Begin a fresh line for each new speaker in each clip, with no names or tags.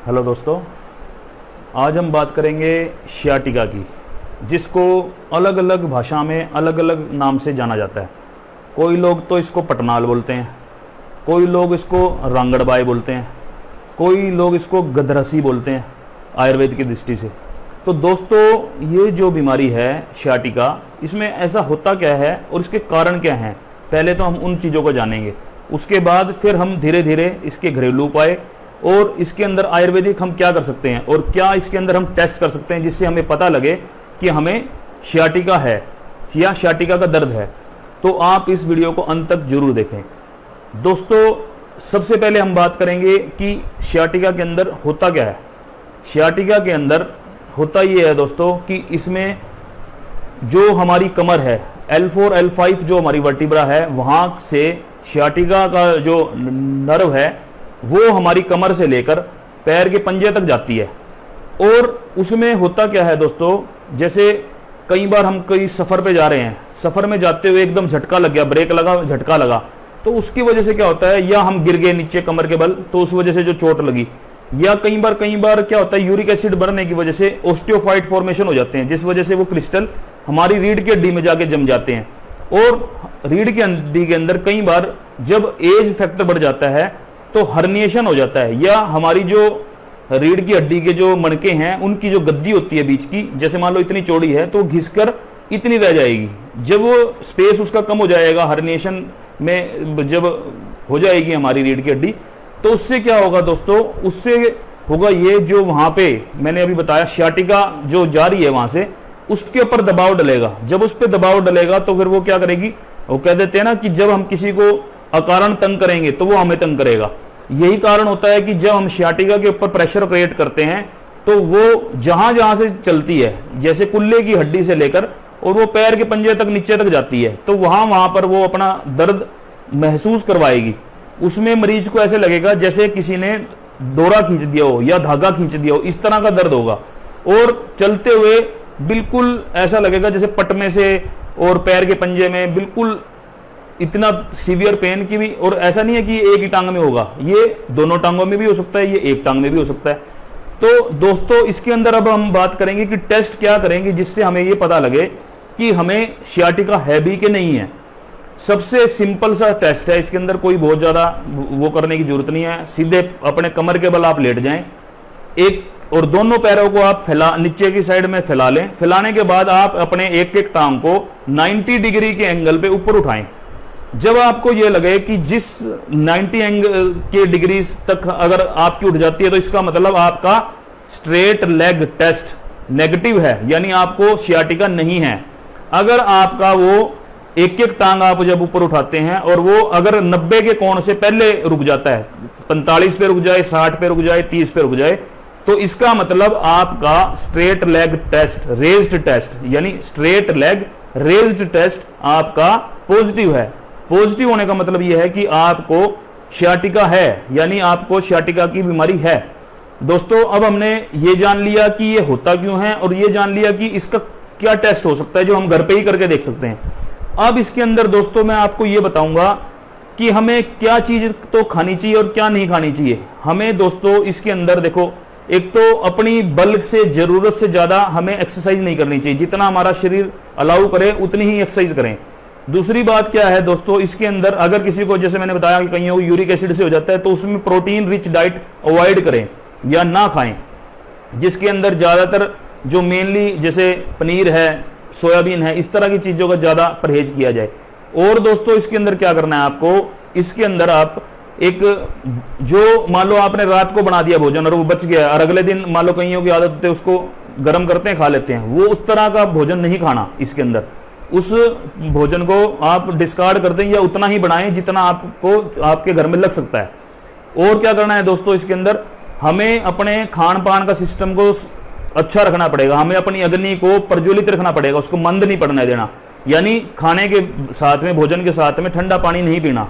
Hello दोस्तों, आज हम बात करेंगे सियाटिका की, जिसको अलग अलग भाषा में अलग अलग नाम से जाना जाता है। कोई लोग तो इसको पटनाल बोलते हैं, कोई लोग इसको रांगड़बाई बोलते हैं, कोई लोग इसको गदरसी बोलते हैं आयुर्वेद की दृष्टि से। तो दोस्तों, ये जो बीमारी है सियाटिका, इसमें ऐसा होता क्या है और इसके कारण क्या हैं, पहले तो हम उन चीज़ों को जानेंगे। उसके बाद फिर हम धीरे धीरे इसके घरेलू उपाय और इसके अंदर आयुर्वेदिक हम क्या कर सकते हैं और क्या इसके अंदर हम टेस्ट कर सकते हैं जिससे हमें पता लगे कि हमें सियाटिका है या सियाटिका का दर्द है। तो आप इस वीडियो को अंत तक जरूर देखें। दोस्तों, सबसे पहले हम बात करेंगे कि सियाटिका के अंदर होता क्या है। सियाटिका के अंदर होता ये है दोस्तों कि इसमें जो हमारी कमर है, L4 L5 जो हमारी वर्टिब्रा है, वहाँ से सियाटिका का जो नर्व है वो हमारी कमर से लेकर पैर के पंजे तक जाती है। और उसमें होता क्या है दोस्तों, जैसे कई बार हम कई सफ़र पे जा रहे हैं, सफ़र में जाते हुए एकदम झटका लग गया, ब्रेक लगा, झटका लगा, तो उसकी वजह से क्या होता है, या हम गिर गए नीचे कमर के बल, तो उस वजह से जो चोट लगी, या कई बार क्या होता है, यूरिक एसिड बढ़ने की वजह से ऑस्टियोफाइट फॉर्मेशन हो जाते हैं, जिस वजह से वो क्रिस्टल हमारी रीढ़ की हड्डी में जाके जम जाते हैं। और रीढ़ की हड्डी के अंदर कई बार जब एज फैक्टर बढ़ जाता है तो हर्निएशन हो जाता है, या हमारी जो रीढ़ की हड्डी के जो मणके हैं उनकी जो गद्दी होती है बीच की, जैसे मान लो इतनी चौड़ी है तो घिसकर इतनी रह जाएगी। जब वो स्पेस उसका कम हो जाएगा, हर्निएशन में जब हो जाएगी हमारी रीढ़ की हड्डी, तो उससे क्या होगा दोस्तों, उससे होगा ये, जो वहां पे मैंने अभी बताया सियाटिका जो जा रही है वहां से, उसके ऊपर दबाव डलेगा। जब उस पर दबाव डलेगा तो फिर वो क्या करेगी, वो कह देते हैं ना कि जब हम किसी को अकारण तंग करेंगे तो वो हमें तंग करेगा। यही कारण होता है कि जब हम सियाटिका के ऊपर प्रेशर क्रिएट करते हैं तो वो जहां जहां से चलती है, जैसे कुल्ले की हड्डी से लेकर और वो पैर के पंजे तक नीचे तक जाती है, तो वहां पर वो अपना दर्द महसूस करवाएगी। उसमें मरीज को ऐसे लगेगा जैसे किसी ने डोरा खींच दिया हो या धागा खींच दिया हो, इस तरह का दर्द होगा। और चलते हुए बिल्कुल ऐसा लगेगा जैसे पट में से और पैर के पंजे में बिल्कुल इतना सीवियर पेन की भी, और ऐसा नहीं है कि एक ही टांग में होगा, ये दोनों टांगों में भी हो सकता है, ये एक टांग में भी हो सकता है। तो दोस्तों, इसके अंदर अब हम बात करेंगे कि टेस्ट क्या करेंगे जिससे हमें ये पता लगे कि हमें सियाटिका है भी कि नहीं है। सबसे सिंपल सा टेस्ट है, इसके अंदर कोई बहुत ज़्यादा वो करने की जरूरत नहीं है। सीधे अपने कमर के बल आप लेट जाएं, एक और दोनों पैरों को आप नीचे की साइड में फैला लें। फैलाने के बाद आप अपने एक एक टांग को 90 डिग्री के एंगल पे ऊपर उठाएं। जब आपको ये लगे कि जिस 90 एंगल के डिग्री तक अगर आपकी उठ जाती है, तो इसका मतलब आपका स्ट्रेट लेग टेस्ट नेगेटिव है, यानी आपको सियाटिका नहीं है। अगर आपका वो एक एक टांग आप जब ऊपर उठाते हैं और वो अगर 90 के कोण से पहले रुक जाता है, 45 पे रुक जाए, 60 पे रुक जाए, 30 पे रुक जाए, तो इसका मतलब आपका straight leg test raised test, यानी स्ट्रेट लेग रेज्ड टेस्ट आपका पॉजिटिव है। पॉजिटिव होने का मतलब यह है कि आपको सियाटिका है, यानी आपको सियाटिका की बीमारी है। दोस्तों, अब हमने ये जान लिया कि ये होता क्यों है और ये जान लिया कि इसका क्या टेस्ट हो सकता है जो हम घर पे ही करके देख सकते हैं। अब इसके अंदर दोस्तों मैं आपको ये बताऊंगा कि हमें क्या चीज तो खानी चाहिए और क्या नहीं खानी चाहिए। हमें दोस्तों इसके अंदर देखो, एक तो अपनी बल्क से जरूरत से ज्यादा हमें एक्सरसाइज नहीं करनी चाहिए, जितना हमारा शरीर अलाउ करे उतनी ही एक्सरसाइज करें। दूसरी बात क्या है दोस्तों, इसके अंदर अगर किसी को, जैसे मैंने बताया कि कईयों को यूरिक एसिड से हो जाता है, तो उसमें प्रोटीन रिच डाइट अवॉइड करें या ना खाएं, जिसके अंदर ज़्यादातर जो मेनली जैसे पनीर है, सोयाबीन है, इस तरह की चीज़ों का ज़्यादा परहेज किया जाए। और दोस्तों इसके अंदर क्या करना है आपको, इसके अंदर आप एक, जो मान लो आपने रात को बना दिया भोजन और वो बच गया और अगले दिन मान लो कईयों की आदत होती है उसको गर्म करते हैं खा लेते हैं, वो उस तरह का भोजन नहीं खाना। इसके अंदर उस भोजन को आप डिस्कार्ड कर दें या उतना ही बनाएं जितना आपको आपके घर में लग सकता है। और क्या करना है दोस्तों, इसके अंदर हमें अपने खान पान का सिस्टम को अच्छा रखना पड़ेगा, हमें अपनी अग्नि को प्रज्वलित रखना पड़ेगा, उसको मंद नहीं पड़ने देना। यानी खाने के साथ में, भोजन के साथ में ठंडा पानी नहीं पीना,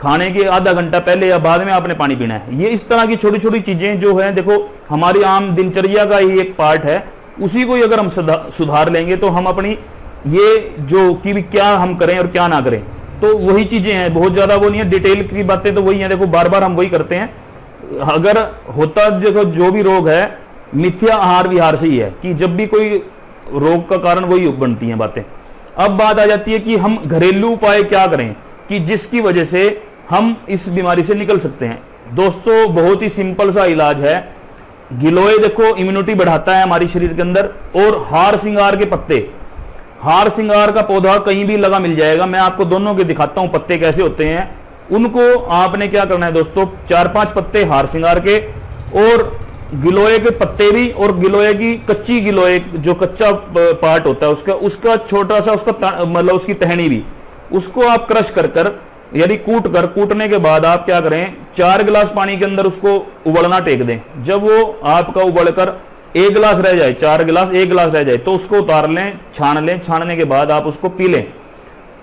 खाने के आधा घंटा पहले या बाद में आपने पानी पीना है। ये इस तरह की छोटी छोटी चीजें जो है, देखो हमारी आम दिनचर्या का ही एक पार्ट है, उसी को अगर हम सुधार लेंगे तो हम अपनी ये जो कि भी क्या हम करें और क्या ना करें, तो वही चीजें हैं, बहुत ज्यादा वो नहीं है, डिटेल की बातें तो वही है। देखो बार बार हम वही करते हैं, अगर होता देखो जो भी रोग है मिथ्या आहार विहार से ही है, कि जब भी कोई रोग का कारण वही बनती हैं बातें। अब बात आ जाती है कि हम घरेलू उपाय क्या करें कि जिसकी वजह से हम इस बीमारी से निकल सकते हैं। दोस्तों बहुत ही सिंपल सा इलाज है। गिलोय देखो इम्यूनिटी बढ़ाता है हमारी शरीर के अंदर, और हार सिंगार के पत्ते, हार सिंगार का पौधा कहीं भी लगा मिल जाएगा, मैं आपको दोनों के दिखाता हूं पत्ते कैसे होते हैं। उनको आपने क्या करना है दोस्तों, 4-5 पत्ते हार सिंगार के और गिलोय के पत्ते भी, और गिलोय की कच्ची गिलोय जो कच्चा पार्ट होता है उसका छोटा सा उसका मतलब उसकी टहनी भी, उसको आप क्रश कर यानी कूटने के बाद आप क्या करें, 4 गिलास पानी के अंदर उसको उबलना टेक दें। जब वो आपका उबलकर 1 गिलास रह जाए, 4 गिलास 1 गिलास रह जाए, तो उसको उतार लें, छान लें। छानने के बाद आप उसको पी लें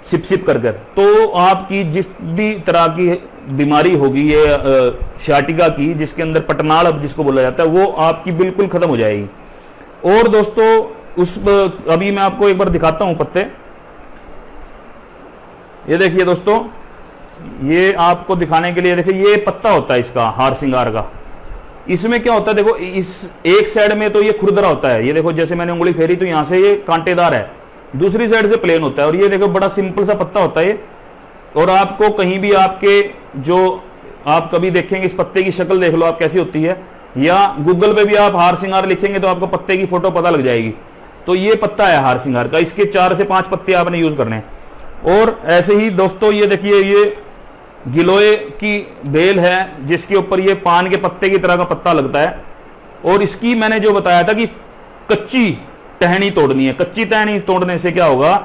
सिप सिप कर। तो आपकी जिस भी तरह की बीमारी होगी ये शाटिका की, जिसके अंदर पटनाल अब जिसको बोला जाता है, वो आपकी बिल्कुल खत्म हो जाएगी। और दोस्तों अभी मैं आपको एक बार दिखाता हूं पत्ते। ये देखिए दोस्तों, ये आपको दिखाने के लिए देखिए, ये पत्ता होता है इसका हार सिंगार का। इसमें क्या होता है देखो, इस एक साइड में तो ये खुरदरा होता है, ये देखो जैसे मैंने उंगली फेरी तो यहां से ये कांटेदार है, दूसरी साइड से प्लेन होता है। और ये देखो बड़ा सिंपल सा पत्ता होता है ये। और आपको कहीं भी आपके जो आप कभी देखेंगे इस पत्ते की शक्ल देख लो आप कैसी होती है, या गूगल पे भी आप हार सिंगार लिखेंगे तो आपको पत्ते की फोटो पता लग जाएगी। तो ये पत्ता है हार सिंगार का, इसके 4 से 5 पत्ते आपने यूज करने हैं। और ऐसे ही दोस्तों ये देखिए, ये गिलोय की बेल है जिसके ऊपर ये पान के पत्ते की तरह का पत्ता लगता है। और इसकी मैंने जो बताया था कि कच्ची टहनी तोड़नी है। कच्ची टहनी तोड़ने से क्या होगा,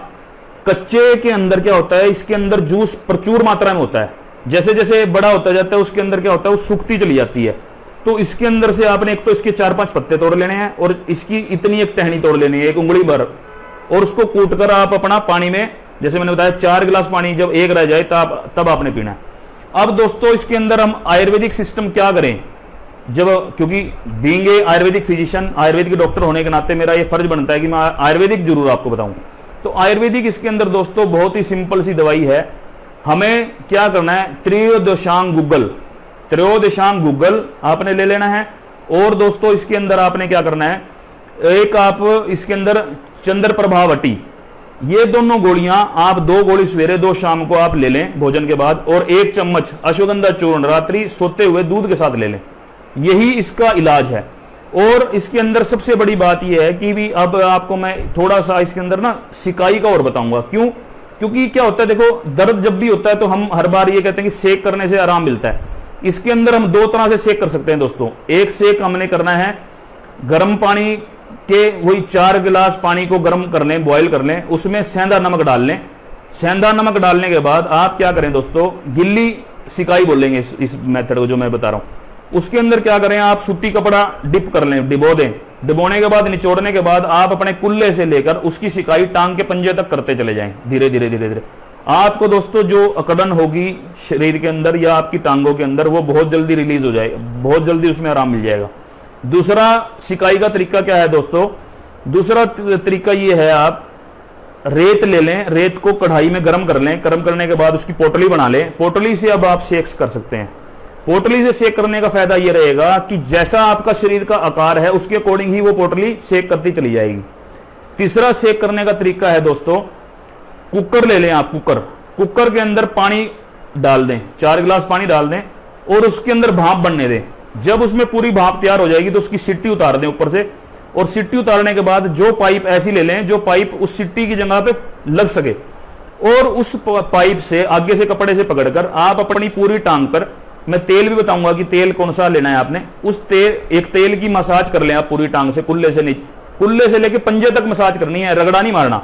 कच्चे के अंदर क्या होता है, इसके अंदर जूस प्रचुर मात्रा में होता है। जैसे जैसे बड़ा होता जाता है उसके अंदर क्या होता है, वो सूखती चली जाती है। तो इसके अंदर से आपने एक तो इसके 4-5 पत्ते तोड़ लेने हैं, और इसकी इतनी एक टहनी तोड़ लेनी है, 1 उंगली भर, और उसको कूट कर आप अपना पानी में, जैसे मैंने बताया 4 गिलास पानी जब 1 रह जाए तब आपने पीना है। अब दोस्तों इसके अंदर हम आयुर्वेदिक सिस्टम क्या करें, जब क्योंकि being a Ayurvedic physician, Ayurvedic doctor होने के नाते मेरा ये फर्ज बनता है कि मैं आयुर्वेदिक जरूर आपको बताऊं। तो आयुर्वेदिक इसके अंदर दोस्तों बहुत ही सिंपल सी दवाई है। हमें क्या करना है, त्रयोदशांग गुग्गल आपने ले लेना है। और दोस्तों इसके अंदर आपने क्या करना है, एक आप इसके अंदर चंद्र प्रभावटी, ये दोनों गोलियां आप 2 गोली सवेरे 2 शाम को आप ले लें भोजन के बाद, और 1 चम्मच अश्वगंधा चूर्ण रात्रि सोते हुए दूध के साथ ले लें। यही इसका इलाज है। और इसके अंदर सबसे बड़ी बात यह है कि भी अब आपको मैं थोड़ा सा इसके अंदर ना सिकाई का और बताऊंगा। क्यों, क्योंकि क्या होता है देखो, दर्द जब भी होता है तो हम हर बार ये कहते हैं कि सेक करने से आराम मिलता है। इसके अंदर हम 2 तरह से सेक कर सकते हैं दोस्तों। एक सेक हमने करना है गर्म पानी के, वही 4 गिलास पानी को गर्म कर लें, बॉयल कर लें, उसमें सेंधा नमक डाल लें। सेंधा नमक डालने के बाद आप क्या करें दोस्तों, गिल्ली सिकाई बोलेंगे इस मेथड को जो मैं बता रहा हूं। उसके अंदर क्या करें, आप सूती कपड़ा डिप कर लें, डिबो दें। डिबोने के बाद, निचोड़ने के बाद आप अपने कुल्ले से लेकर उसकी सिकाई टांग के पंजे तक करते चले जाएं, धीरे धीरे धीरे धीरे। आपको दोस्तों जो अकड़न होगी शरीर के अंदर या आपकी टांगों के अंदर, वो बहुत जल्दी रिलीज हो जाएगा, बहुत जल्दी उसमें आराम मिल जाएगा। दूसरा सिकाई का तरीका क्या है दोस्तों, दूसरा तरीका ये है, आप रेत ले लें, रेत को कढ़ाई में गर्म कर लें, गर्म करने के बाद उसकी पोटली बना लें। पोटली से अब आप सेक कर सकते हैं। पोटली से सेक करने का फायदा यह रहेगा कि जैसा आपका शरीर का आकार है उसके अकॉर्डिंग ही वो पोटली सेक करती चली जाएगी। तीसरा सेक करने का तरीका है दोस्तों, कुकर ले लें आप, कुकर के अंदर पानी डाल दें, 4 गिलास पानी डाल दें और उसके अंदर भाप बनने दें। जब उसमें पूरी भाप तैयार हो जाएगी तो उसकी सिट्टी उतार दें ऊपर से, और सिट्टी उतारने के बाद जो पाइप ऐसी ले लें जो पाइप उस सिट्टी की जगह पे लग सके, और उस पाइप से आगे से कपड़े से पकड़कर आप अपनी पूरी टांग पर, मैं तेल भी बताऊंगा कि तेल कौन सा लेना है आपने, उस एक तेल की मसाज कर लें आप पूरी टांग से, कुल्ले से लेके पंजे तक मसाज करनी है, रगड़ा नहीं मारना।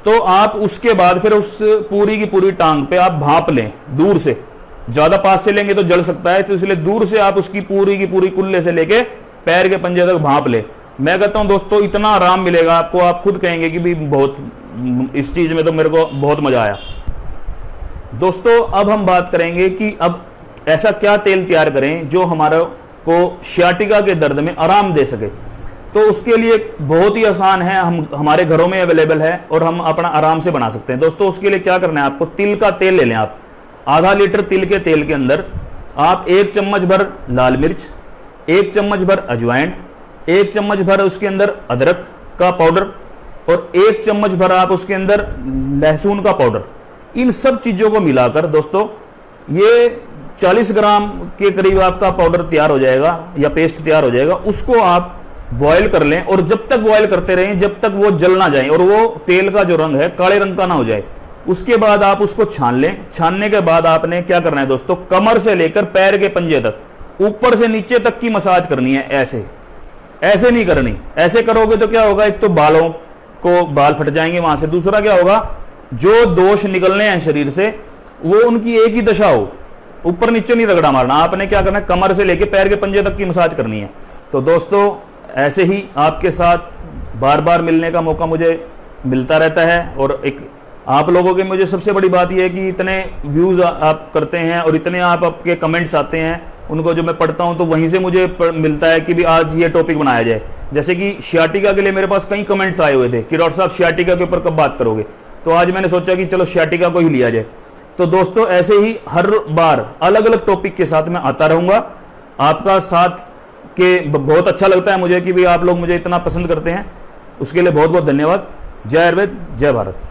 तो आप उसके बाद फिर उस पूरी की पूरी टांग पे आप भाप लें दूर से, ज्यादा पास से लेंगे तो जल सकता है, तो इसलिए दूर से आप उसकी पूरी की पूरी कुल्ले से लेके पैर के पंजे तक भाप ले। मैं कहता हूं दोस्तों इतना आराम मिलेगा आपको, आप खुद कहेंगे कि भी बहुत, इस चीज में तो मेरे को बहुत मजा आया। दोस्तों अब हम बात करेंगे कि अब ऐसा क्या तेल तैयार करें जो हमारा को शियाटिका के दर्द में आराम दे सके। तो उसके लिए बहुत ही आसान है, हम हमारे घरों में अवेलेबल है और हम अपना आराम से बना सकते हैं। दोस्तों उसके लिए क्या करना है, आपको तिल का तेल ले लें आप, आधा लीटर तिल के तेल के अंदर आप 1 चम्मच भर लाल मिर्च, 1 चम्मच भर अजवाइन, 1 चम्मच भर उसके अंदर अदरक का पाउडर और 1 चम्मच भर आप उसके अंदर लहसुन का पाउडर, इन सब चीजों को मिलाकर दोस्तों ये 40 ग्राम के करीब आपका पाउडर तैयार हो जाएगा या पेस्ट तैयार हो जाएगा। उसको आप बॉयल कर लें और जब तक बॉयल करते रहें जब तक वो जल ना जाए और वो तेल का जो रंग है काले रंग का ना हो जाए। उसके बाद आप उसको छान लें। छानने के बाद आपने क्या करना है दोस्तों, कमर से लेकर पैर के पंजे तक ऊपर से नीचे तक की मसाज करनी है। ऐसे ऐसे नहीं करनी, ऐसे करोगे तो क्या होगा, एक तो बालों को बाल फट जाएंगे वहां से, दूसरा क्या होगा जो दोष निकलने हैं शरीर से वो उनकी एक ही दशा हो, ऊपर नीचे नहीं रगड़ा मारना। आपने क्या करना है, कमर से लेकर पैर के पंजे तक की मसाज करनी है। तो दोस्तों ऐसे ही आपके साथ बार बार मिलने का मौका मुझे मिलता रहता है और एक आप लोगों के मुझे सबसे बड़ी बात यह है कि इतने व्यूज़ आप करते हैं और इतने आपके कमेंट्स आते हैं, उनको जो मैं पढ़ता हूं तो वहीं से मुझे मिलता है कि भी आज ये टॉपिक बनाया जाए। जैसे कि शियाटिका के लिए मेरे पास कई कमेंट्स आए हुए थे कि डॉक्टर साहब शियाटिका के ऊपर कब बात करोगे, तो आज मैंने सोचा कि चलो शियाटिका को ही लिया जाए। तो दोस्तों ऐसे ही हर बार अलग अलग टॉपिक के साथ मैं आता रहूंगा। आपका साथ के बहुत अच्छा लगता है मुझे कि भी आप लोग मुझे इतना पसंद करते हैं, उसके लिए बहुत बहुत धन्यवाद। जय आयुर्वेद, जय भारत।